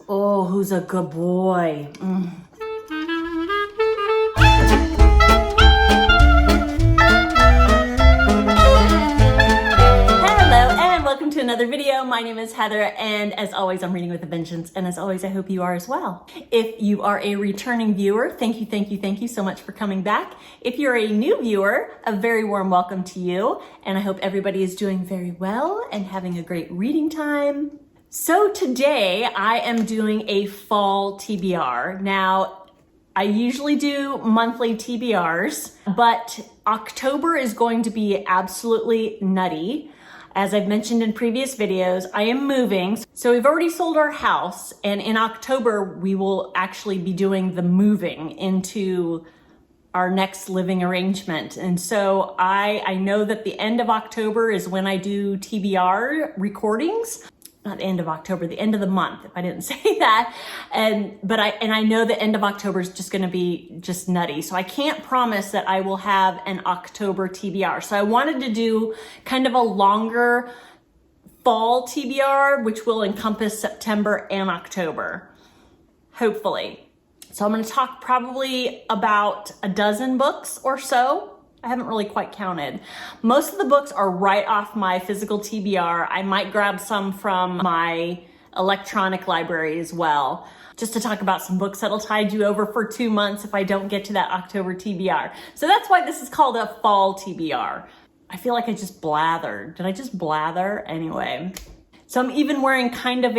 Oh, who's a good boy? Welcome to another video. My name is Heather, and as always, I'm reading with a vengeance, and as always, I hope you are as well. If you are a returning viewer, thank you so much for coming back. If you're a new viewer, a very warm welcome to you, and I hope everybody is doing very well and having a great reading time. So today, I am doing a fall TBR. Now, I usually do monthly TBRs, but October is going to be absolutely nutty. As I've mentioned in previous videos, I am moving. So we've already sold our house, and in October, we will actually be doing the moving into our next living arrangement. And so I know that the end of October is when I do TBR recordings. Not the end of October, the end of the month, if I didn't say that. But I know the end of October is just gonna be just nutty. So I can't promise that I will have an October TBR. So I wanted to do kind of a longer fall TBR, which will encompass September and October, hopefully. So I'm gonna talk probably about a dozen books or so. I haven't really quite counted. Most of the books are right off my physical TBR. I might grab some from my electronic library as well, just to talk about some books that'll tide you over for 2 months if I don't get to that October TBR. So that's why this is called a fall TBR. I feel like I just blathered. Did I just blather? Anyway. So I'm even wearing kind of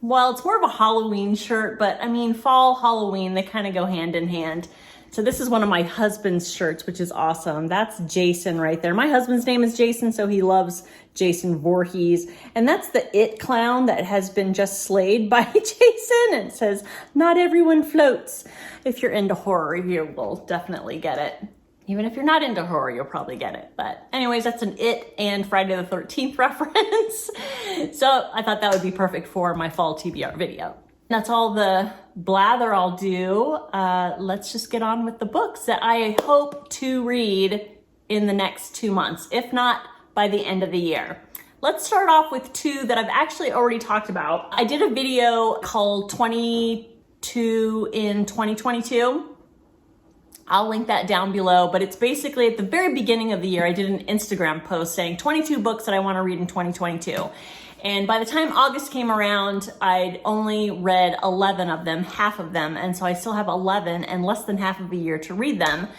well, it's more of a Halloween shirt, but I mean, fall, Halloween, they kind of go hand in hand. So this is one of my husband's shirts, which is awesome. That's Jason right there. My husband's name is Jason, so he loves Jason Voorhees. And that's the It clown that has been just slayed by Jason. And it says, "Not everyone floats." If you're into horror, you will definitely get it. Even if you're not into horror, you'll probably get it. But anyways, that's an It and Friday the 13th reference. So I thought that would be perfect for my fall TBR video. That's all the blather I'll do. Let's just get on with the books that I hope to read in the next 2 months, if not by the end of the year. Let's start off with two that I've actually already talked about. I did a video called 22 in 2022. I'll link that down below, but it's basically at the very beginning of the year, I did an Instagram post saying 22 books that I want to read in 2022. And by the time August came around, I'd only read 11 of them, half of them. And so I still have 11 and less than half of a year to read them.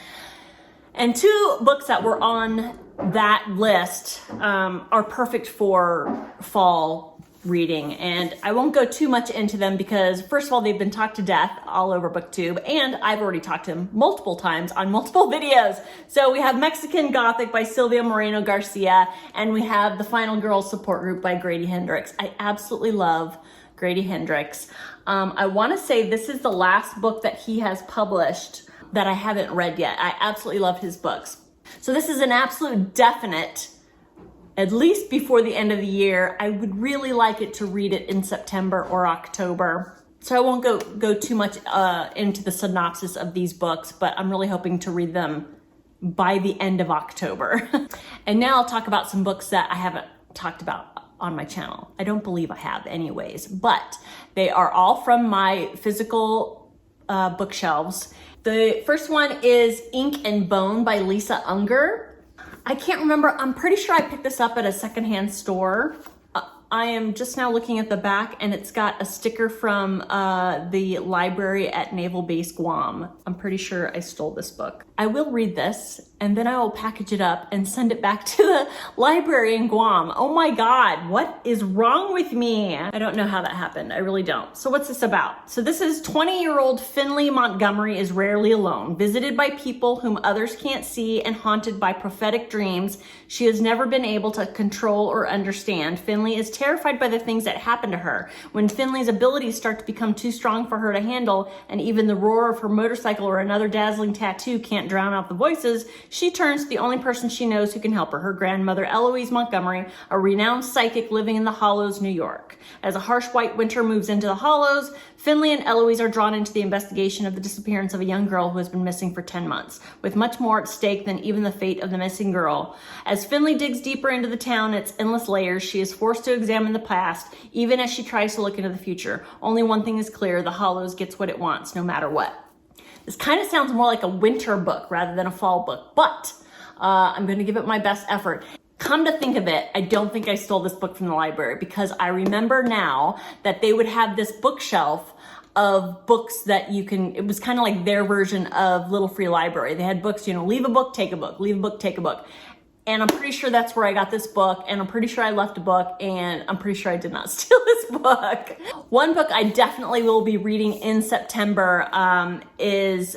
And two books that were on that list are perfect for fall reading. And I won't go too much into them because, first of all, they've been talked to death all over Booktube, and I've already talked to them multiple times on multiple videos. So we have Mexican Gothic by Silvia Moreno-Garcia, and we have The Final Girls Support Group by Grady Hendrix. I absolutely love Grady Hendrix. I want to say this is the last book that he has published that I haven't read yet. I absolutely love his books. So this is an absolute definite. At least before the end of the year. I would really like it to read it in September or October. So I won't go too much into the synopsis of these books, but I'm really hoping to read them by the end of October. And now I'll talk about some books that I haven't talked about on my channel. I don't believe I have anyways, but they are all from my physical bookshelves. The first one is Ink and Bone by Lisa Unger. I can't remember. I'm pretty sure I picked this up at a secondhand store. I am just now looking at the back, and it's got a sticker from the library at Naval Base Guam. I'm pretty sure I stole this book. I will read this, and then I will package it up and send it back to the library in Guam. Oh my God, what is wrong with me? I don't know how that happened. I really don't. So what's this about? So this is 20-year-old Finley Montgomery is rarely alone. Visited by people whom others can't see and haunted by prophetic dreams she has never been able to control or understand, Finley is terrified by the things that happen to her. When Finley's abilities start to become too strong for her to handle, and even the roar of her motorcycle or another dazzling tattoo can't drown out the voices, she turns to the only person she knows who can help her, her grandmother Eloise Montgomery, a renowned psychic living in the Hollows, New York. As a harsh white winter moves into the Hollows, Finley and Eloise are drawn into the investigation of the disappearance of a young girl who has been missing for 10 months, with much more at stake than even the fate of the missing girl. As Finley digs deeper into the town and its endless layers, she is forced to examine the past, even as she tries to look into the future. Only one thing is clear, the Hollows gets what it wants, no matter what. This kind of sounds more like a winter book rather than a fall book, but I'm going to give it my best effort. Come to think of it, I don't think I stole this book from the library, because I remember now that they would have this bookshelf of books that you can, it was kind of like their version of Little Free Library. They had books, you know, leave a book, take a book, leave a book, take a book. And I'm pretty sure that's where I got this book, and I'm pretty sure I left a book, and I'm pretty sure I did not steal this book. One book I definitely will be reading in September is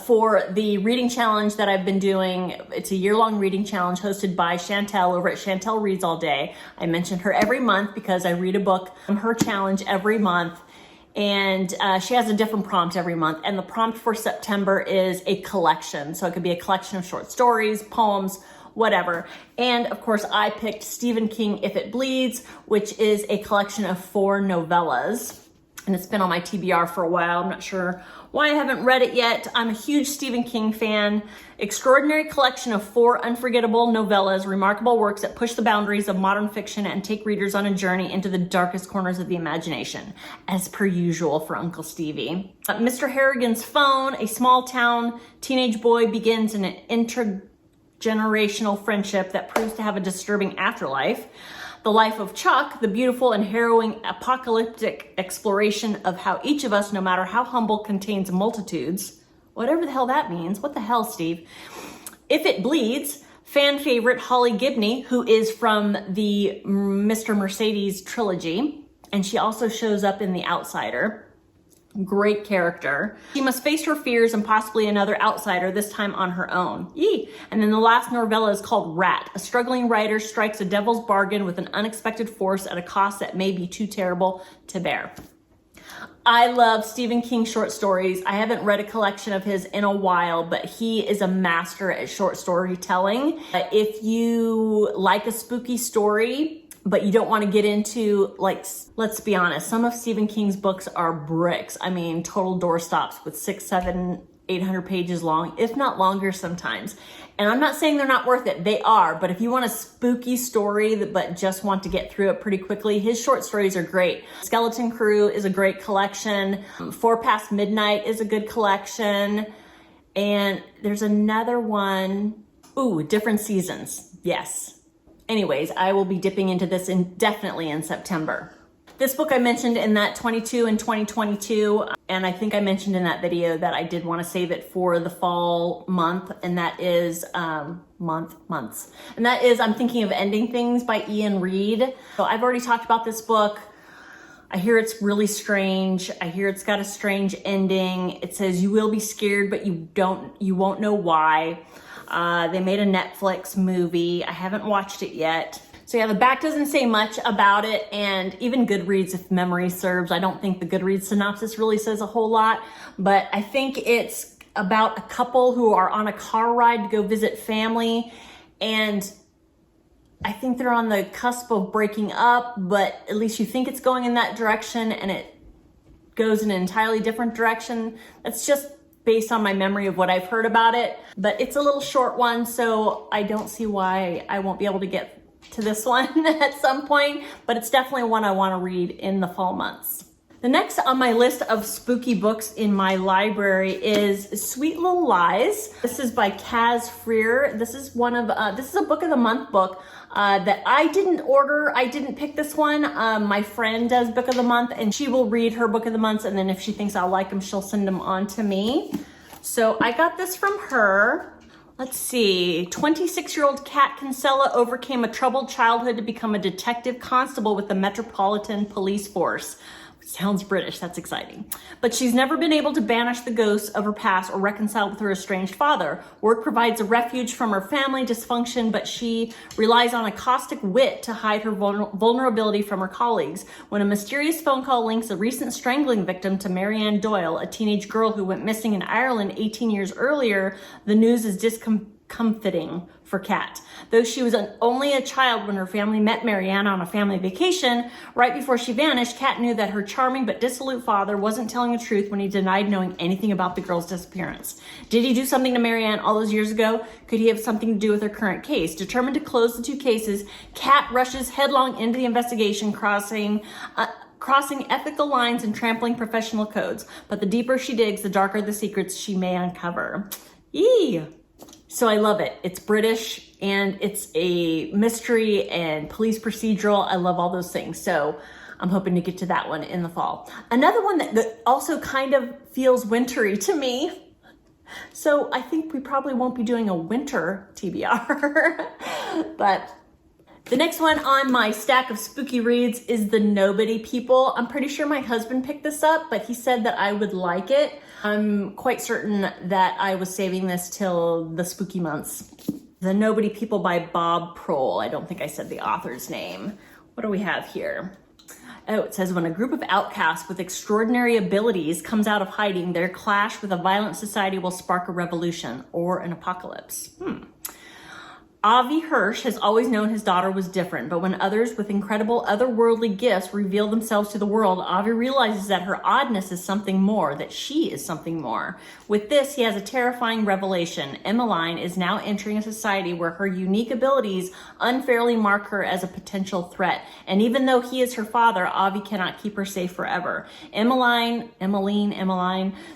for the reading challenge that I've been doing. It's a year-long reading challenge hosted by Chantel over at Chantel Reads All Day. I mention her every month because I read a book from her challenge every month. And she has a different prompt every month. And the prompt for September is a collection. So it could be a collection of short stories, poems, whatever. And of course, I picked Stephen King, If It Bleeds, which is a collection of 4 novellas. And it's been on my TBR for a while. I'm not sure why I haven't read it yet. I'm a huge Stephen King fan. Extraordinary collection of 4 unforgettable novellas, remarkable works that push the boundaries of modern fiction and take readers on a journey into the darkest corners of the imagination, as per usual for Uncle Stevie. Mr. Harrigan's Phone, a small town teenage boy begins an intergenerational friendship that proves to have a disturbing afterlife. The Life of Chuck, the beautiful and harrowing apocalyptic exploration of how each of us, no matter how humble, contains multitudes. Whatever the hell that means. What the hell, Steve? If It Bleeds, fan favorite Holly Gibney, who is from the Mr. Mercedes trilogy, and she also shows up in The Outsider. Great character. She must face her fears and possibly another outsider, this time on her own. Yee! And then the last novella is called Rat. A struggling writer strikes a devil's bargain with an unexpected force at a cost that may be too terrible to bear. I love Stephen King short stories. I haven't read a collection of his in a while, but he is a master at short storytelling. If you like a spooky story, but you don't want to get into, like, let's be honest, some of Stephen King's books are bricks. I mean, total doorstops with 600, 700, 800 pages long, if not longer sometimes. And I'm not saying they're not worth it. They are. But if you want a spooky story but just want to get through it pretty quickly, his short stories are great. Skeleton Crew is a great collection. 4 Past Midnight is a good collection. And there's another one. Ooh, Different Seasons. Yes. Anyways, I will be dipping into this definitely in September. This book I mentioned in that 22 and 2022, and I think I mentioned in that video that I did want to save it for the fall month, and that is months. And that is I'm Thinking of Ending Things by Iain Reid. So I've already talked about this book. I hear it's really strange. I hear it's got a strange ending. It says you will be scared, but you won't know why. They made a Netflix movie. I haven't watched it yet. So yeah, the back doesn't say much about it, and even Goodreads, if memory serves, I don't think the Goodreads synopsis really says a whole lot, but I think it's about a couple who are on a car ride to go visit family, and I think they're on the cusp of breaking up, but at least you think it's going in that direction, and it goes in an entirely different direction. That's just based on my memory of what I've heard about it, but it's a little short one, so I don't see why I won't be able to get to this one at some point, but it's definitely one I want to read in the fall months. The next on my list of spooky books in my library is Sweet Little Lies. This is by Frear. This is this is a book of the month book that I didn't order. I didn't pick this one. My friend does book of the month, and she will read her book of the months, and then if she thinks I'll like them, she'll send them on to me. So I got this from her. Let's see, 26-year-old Kat Kinsella overcame a troubled childhood to become a detective constable with the Metropolitan Police Force. Sounds British, that's exciting. But she's never been able to banish the ghosts of her past or reconcile with her estranged father. Work provides a refuge from her family dysfunction, but she relies on a caustic wit to hide her vulnerability from her colleagues. When a mysterious phone call links a recent strangling victim to Marianne Doyle, a teenage girl who went missing in Ireland 18 years earlier, the news is comforting for Kat. Though she was only a child when her family met Marianne on a family vacation, right before she vanished, Kat knew that her charming but dissolute father wasn't telling the truth when he denied knowing anything about the girl's disappearance. Did he do something to Marianne all those years ago? Could he have something to do with her current case? Determined to close the two cases, Kat rushes headlong into the investigation, crossing ethical lines and trampling professional codes. But the deeper she digs, the darker the secrets she may uncover. Eee! So I love it. It's British and it's a mystery and police procedural. I love all those things. So I'm hoping to get to that one in the fall. Another one that also kind of feels wintry to me. So I think we probably won't be doing a winter TBR, but the next one on my stack of spooky reads is The Nobody People. I'm pretty sure my husband picked this up, but he said that I would like it. I'm quite certain that I was saving this till the spooky months. The Nobody People by Bob Proehl. I don't think I said the author's name. What do we have here? Oh, it says when a group of outcasts with extraordinary abilities comes out of hiding, their clash with a violent society will spark a revolution or an apocalypse. Avi Hirsch has always known his daughter was different, but when others with incredible otherworldly gifts reveal themselves to the world, Avi realizes that her oddness is something more, that she is something more. With this, he has a terrifying revelation. Emmeline is now entering a society where her unique abilities unfairly mark her as a potential threat. And even though he is her father, Avi cannot keep her safe forever. Emmeline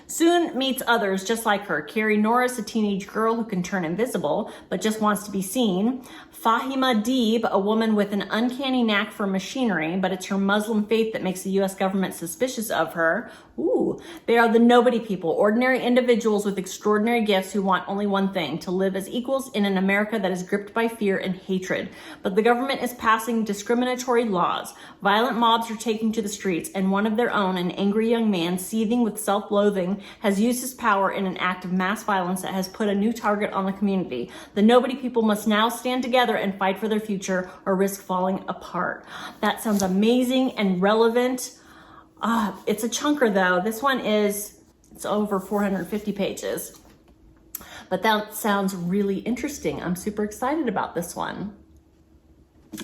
soon meets others just like her. Carrie Norris, a teenage girl who can turn invisible, but just wants to be seen. Fahima Deeb, a woman with an uncanny knack for machinery, but it's her Muslim faith that makes the US government suspicious of her. Ooh, they are the Nobody People, ordinary individuals with extraordinary gifts who want only one thing, to live as equals in an America that is gripped by fear and hatred. But the government is passing discriminatory laws. Violent mobs are taking to the streets, and one of their own, an angry young man seething with self-loathing, has used his power in an act of mass violence that has put a new target on the community. The Nobody People must now stand together and fight for their future or risk falling apart. That sounds amazing and relevant. It's a chunker though. This one it's over 450 pages. But that sounds really interesting. I'm super excited about this one.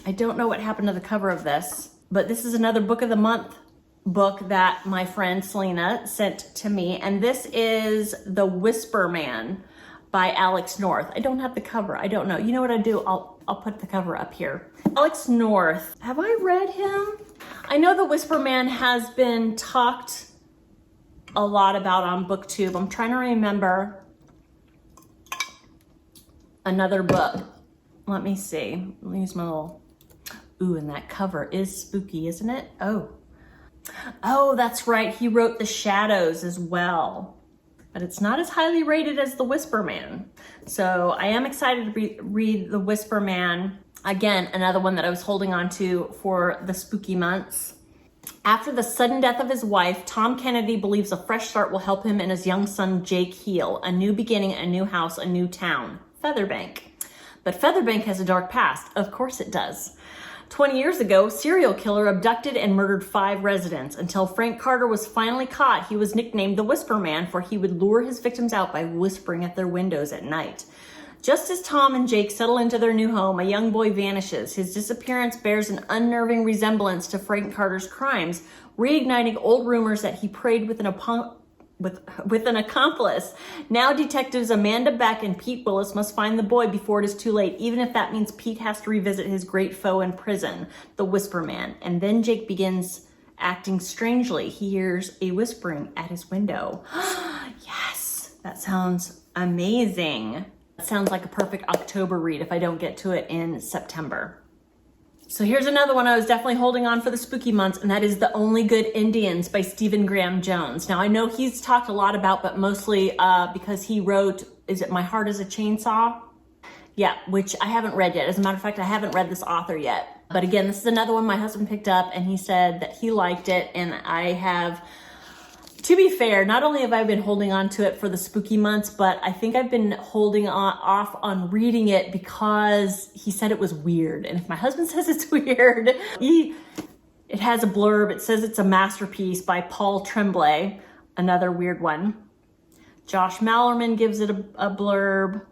I don't know what happened to the cover of this, but this is another book of the month book that my friend Selena sent to me. And this is The Whisper Man by Alex North. I don't have the cover. I don't know. You know what I do? I'll put the cover up here. Alex North. Have I read him? I know The Whisper Man has been talked a lot about on Booktube. I'm trying to remember another book. Let me see. Let me use my little... Ooh, and that cover is spooky, isn't it? Oh, that's right. He wrote The Shadows as well. But it's not as highly rated as The Whisper Man. So I am excited to read The Whisper Man. Again, another one that I was holding on to for the spooky months. After the sudden death of his wife, Tom Kennedy believes a fresh start will help him and his young son Jake heal. A new beginning, a new house, a new town. Featherbank. But Featherbank has a dark past. Of course it does. 20 years ago, serial killer abducted and murdered 5 residents. Until Frank Carter was finally caught, he was nicknamed the Whisper Man, for he would lure his victims out by whispering at their windows at night. Just as Tom and Jake settle into their new home, a young boy vanishes. His disappearance bears an unnerving resemblance to Frank Carter's crimes, reigniting old rumors that he preyed with an accomplice. Now detectives Amanda Beck and Pete Willis must find the boy before it is too late, even if that means Pete has to revisit his great foe in prison, the Whisper Man. And then Jake begins acting strangely. He hears a whispering at his window. Yes, that sounds amazing. It sounds like a perfect October read if I don't get to it in September. So here's another one I was definitely holding on for the spooky months, and that is The Only Good Indians by Stephen Graham Jones. Now I know he's talked a lot about, but mostly because he wrote, is it My Heart is a Chainsaw? Yeah, which I haven't read yet. As a matter of fact, I haven't read this author yet. But again, this is another one my husband picked up, and he said that he liked it, and I have... To be fair, not only have I been holding on to it for the spooky months, but I think I've been holding off on reading it because he said it was weird. And if my husband says it's weird, it has a blurb. It says it's a masterpiece by Paul Tremblay, another weird one. Josh Mallerman gives it a blurb.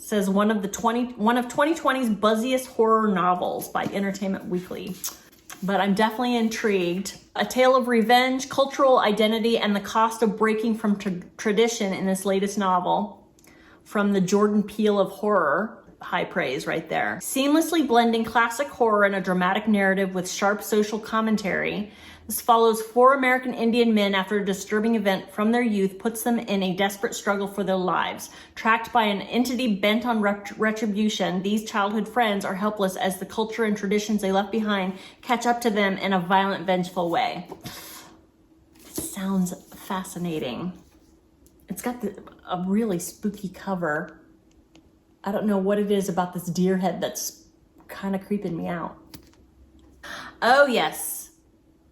says one of 2020's buzziest horror novels by Entertainment Weekly. But I'm definitely intrigued. A tale of revenge, cultural identity, and the cost of breaking from tradition in this latest novel from the Jordan Peele of horror. High praise right there. Seamlessly blending classic horror and a dramatic narrative with sharp social commentary. This follows 4 American Indian men after a disturbing event from their youth puts them in a desperate struggle for their lives. Tracked by an entity bent on retribution, these childhood friends are helpless as the culture and traditions they left behind catch up to them in a violent, vengeful way. Sounds fascinating. It's got a really spooky cover. I don't know what it is about this deer head that's kind of creeping me out. Oh yes,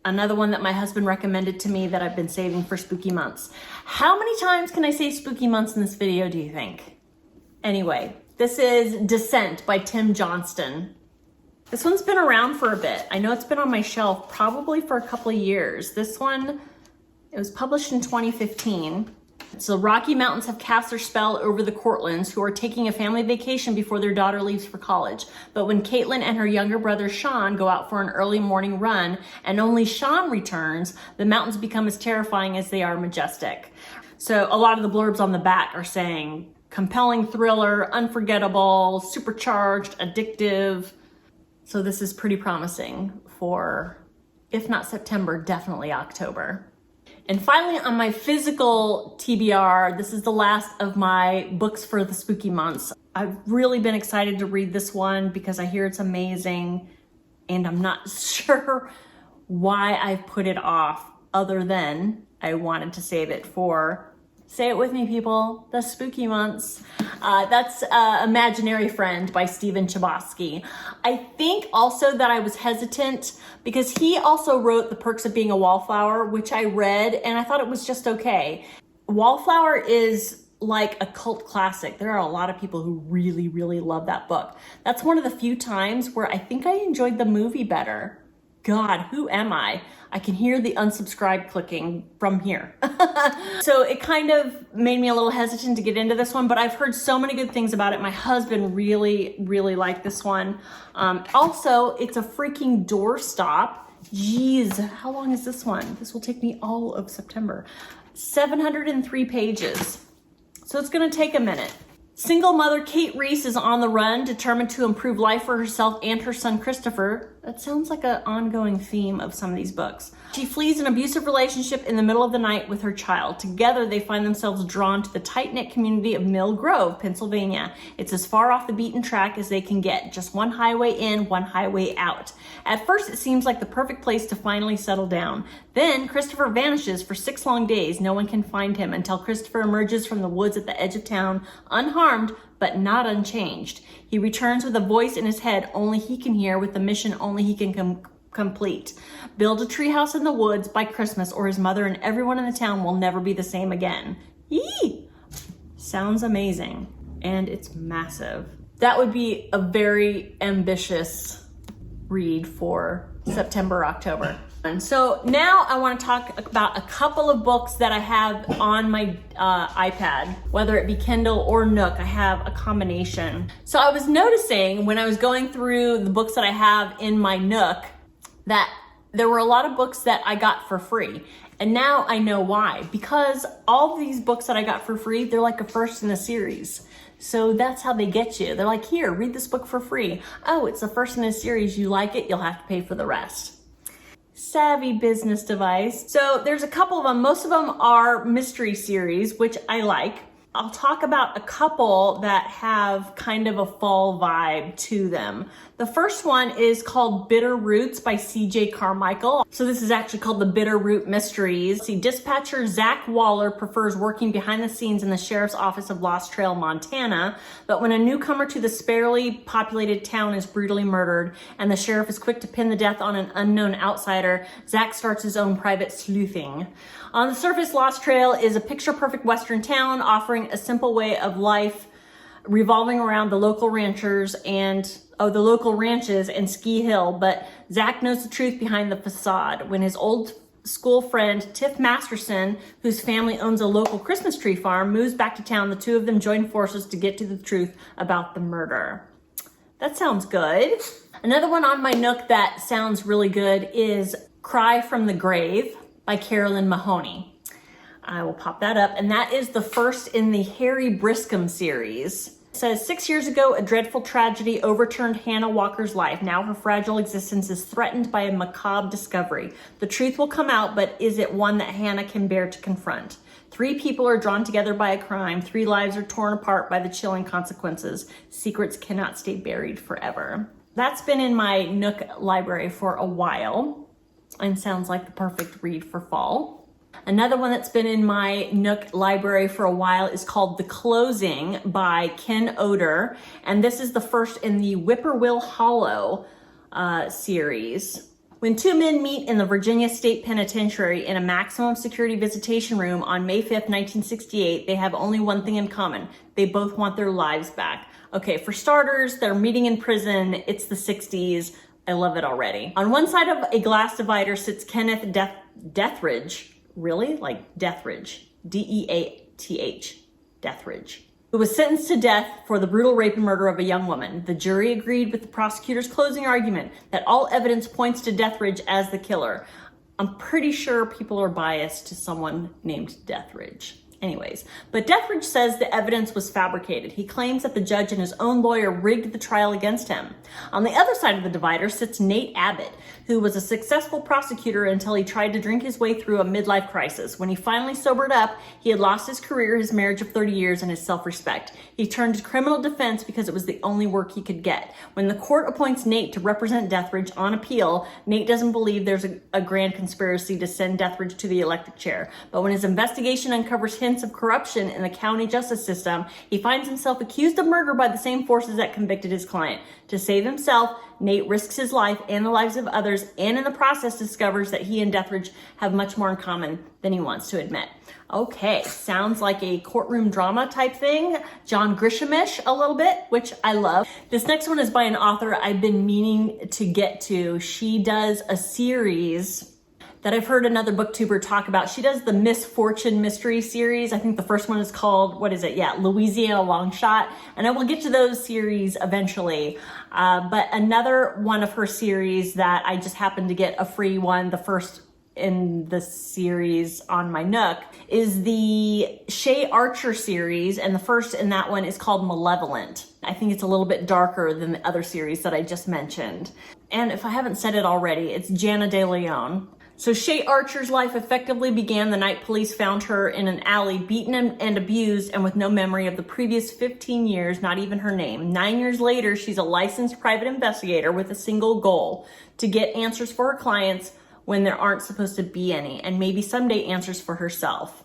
another one that my husband recommended to me that I've been saving for spooky months. How many times can I say spooky months in this video, do you think? Anyway, this is Dissent by Tim Johnston. This one's been around for a bit. I know it's been on my shelf probably for a couple of years. This one, it was published in 2015. So Rocky Mountains have cast their spell over the Courtlands, who are taking a family vacation before their daughter leaves for college. But when Caitlin and her younger brother Sean go out for an early morning run and only Sean returns, the mountains become as terrifying as they are majestic. So a lot of the blurbs on the back are saying compelling thriller, unforgettable, supercharged, addictive. So this is pretty promising for, if not September, definitely October. And finally, on my physical TBR, this is the last of my books for the spooky months. I've really been excited to read this one because I hear it's amazing, and I'm not sure why I've put it off other than I wanted to save it for, say it with me people, the spooky months. That's Imaginary Friend by Chbosky. I think also that I was hesitant because he also wrote The Perks of Being a Wallflower, which I read and I thought it was just okay. Wallflower is like a cult classic. There are a lot of people who really, really love that book. That's one of the few times where I think I enjoyed the movie better. God, who am I? I can hear the unsubscribe clicking from here. So it kind of made me a little hesitant to get into this one, but I've heard so many good things about it. My husband really, really liked this one. Also, it's a freaking doorstop. Jeez, how long is this one? This will take me all of September. 703 pages. So it's gonna take a minute. Single mother Kate Reese is on the run, determined to improve life for herself and her son Christopher. That sounds like an ongoing theme of some of these books. She flees an abusive relationship in the middle of the night with her child. Together, they find themselves drawn to the tight-knit community of Mill Grove, Pennsylvania. It's as far off the beaten track as they can get. Just one highway in, one highway out. At first, it seems like the perfect place to finally settle down. Then, Christopher vanishes for 6 long days. No one can find him until Christopher emerges from the woods at the edge of town, unharmed, but not unchanged. He returns with a voice in his head only he can hear, with the mission only he can complete. Build a treehouse in the woods by Christmas, or his mother and everyone in the town will never be the same again. Yee! Sounds amazing. And it's massive. That would be a very ambitious read for September, October. And so now I want to talk about a couple of books that I have on my iPad, whether it be Kindle or Nook. I have a combination. So I was noticing when I was going through the books that I have in my Nook that there were a lot of books that I got for free. And now I know why. Because all of these books that I got for free, they're like a first in a series. So that's how they get you. They're like, here, read this book for free. Oh, it's the first in a series. You like it, you'll have to pay for the rest. Savvy business device. So there's a couple of them. Most of them are mystery series, which I like. I'll talk about a couple that have kind of a fall vibe to them. The first one is called Bitter Roots by C.J. Carmichael. So this is actually called the Bitter Root Mysteries. See, dispatcher Zach Waller prefers working behind the scenes in the sheriff's office of Lost Trail, Montana. But when a newcomer to the sparsely populated town is brutally murdered and the sheriff is quick to pin the death on an unknown outsider, Zach starts his own private sleuthing. On the surface, Lost Trail is a picture-perfect Western town offering a simple way of life revolving around the local ranches and Ski Hill, but Zach knows the truth behind the facade. When his old school friend Tiff Masterson, whose family owns a local Christmas tree farm, moves back to town. The two of them join forces to get to the truth about the murder. That sounds good. Another one on my Nook that sounds really good is Cry from the Grave by Carolyn Mahony. I will pop that up, and that is the first in the Harry Briscom series. It says, 6 years ago, a dreadful tragedy overturned Hannah Walker's life. Now her fragile existence is threatened by a macabre discovery. The truth will come out, but is it one that Hannah can bear to confront? 3 people are drawn together by a crime. 3 lives are torn apart by the chilling consequences. Secrets cannot stay buried forever. That's been in my Nook library for a while and sounds like the perfect read for fall. Another one that's been in my Nook library for a while is called The Closing by Ken Oder. And this is the first in the Whippoorwill Hollow series. When 2 men meet in the Virginia State Penitentiary in a maximum security visitation room on May 5th, 1968, they have only one thing in common. They both want their lives back. Okay, for starters, they're meeting in prison. It's the 60s. I love it already. On one side of a glass divider sits Kenneth Deathridge. Really? Like Deathridge. D-E-A-T-H. Deathridge. Who was sentenced to death for the brutal rape and murder of a young woman. The jury agreed with the prosecutor's closing argument that all evidence points to Deathridge as the killer. I'm pretty sure people are biased to someone named Deathridge. Anyways, but Deathridge says the evidence was fabricated. He claims that the judge and his own lawyer rigged the trial against him. On the other side of the divider sits Nate Abbott, who was a successful prosecutor until he tried to drink his way through a midlife crisis. When he finally sobered up, he had lost his career, his marriage of 30 years, and his self-respect. He turned to criminal defense because it was the only work he could get. When the court appoints Nate to represent Deathridge on appeal, Nate doesn't believe there's a grand conspiracy to send Deathridge to the electric chair. But when his investigation uncovers hints of corruption in the county justice system, he finds himself accused of murder by the same forces that convicted his client. To save himself, Nate risks his life and the lives of others, and in the process discovers that he and Deathridge have much more in common than he wants to admit. Okay, sounds like a courtroom drama type thing. John Grisham-ish a little bit, which I love. This next one is by an author I've been meaning to get to. She does a series that I've heard another booktuber talk about. She does the Misfortune Mystery series. I think the first one is called, what is it? Yeah, Louisiana Longshot. And I will get to those series eventually. But another one of her series that I just happened to get a free one, the first in the series on my Nook, is the Shay Archer series. And the first in that one is called Malevolent. I think it's a little bit darker than the other series that I just mentioned. And if I haven't said it already, it's Jana DeLeon. So Shay Archer's life effectively began the night police found her in an alley, beaten and abused, and with no memory of the previous 15 years, not even her name. 9 years later, she's a licensed private investigator with a single goal: to get answers for her clients when there aren't supposed to be any, and maybe someday answers for herself.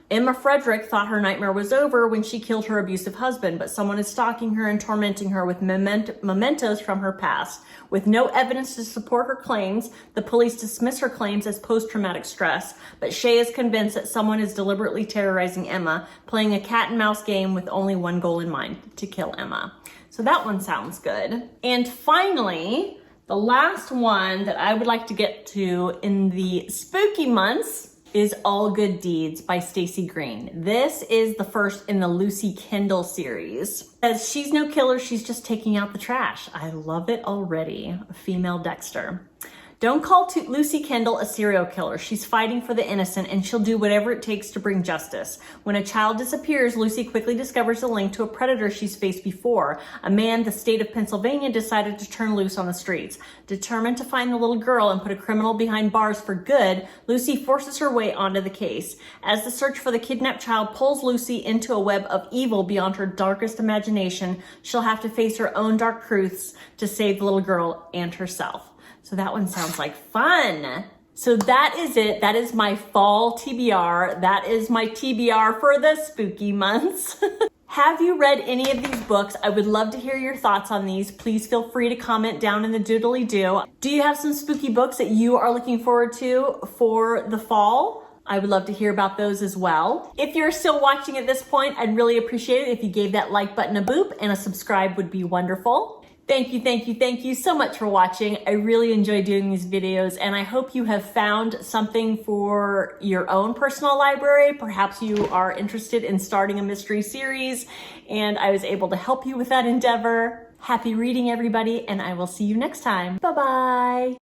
Emma Frederick thought her nightmare was over when she killed her abusive husband, but someone is stalking her and tormenting her with mementos from her past. With no evidence to support her claims, the police dismiss her claims as post-traumatic stress, but Shay is convinced that someone is deliberately terrorizing Emma, playing a cat and mouse game with only one goal in mind: to kill Emma. So that one sounds good. And finally, the last one that I would like to get to in the spooky months is All Good Deeds by Stacy Green. This is the first in the Lucy Kendall series. As she's no killer, she's just taking out the trash. I love it already. A female Dexter. Don't call Lucy Kendall a serial killer. She's fighting for the innocent, and she'll do whatever it takes to bring justice. When a child disappears, Lucy quickly discovers a link to a predator she's faced before. A man the state of Pennsylvania decided to turn loose on the streets. Determined to find the little girl and put a criminal behind bars for good, Lucy forces her way onto the case. As the search for the kidnapped child pulls Lucy into a web of evil beyond her darkest imagination, she'll have to face her own dark truths to save the little girl and herself. So that one sounds like fun. So that is it. That is my fall TBR. That is my TBR for the spooky months. Have you read any of these books? I would love to hear your thoughts on these. Please feel free to comment down in the doodly-doo. Do you have some spooky books that you are looking forward to for the fall? I would love to hear about those as well. If you're still watching at this point, I'd really appreciate it if you gave that like button a boop, and a subscribe would be wonderful. Thank you so much for watching. I really enjoy doing these videos, and I hope you have found something for your own personal library. Perhaps you are interested in starting a mystery series, and I was able to help you with that endeavor. Happy reading, everybody, and I will see you next time. Bye-bye.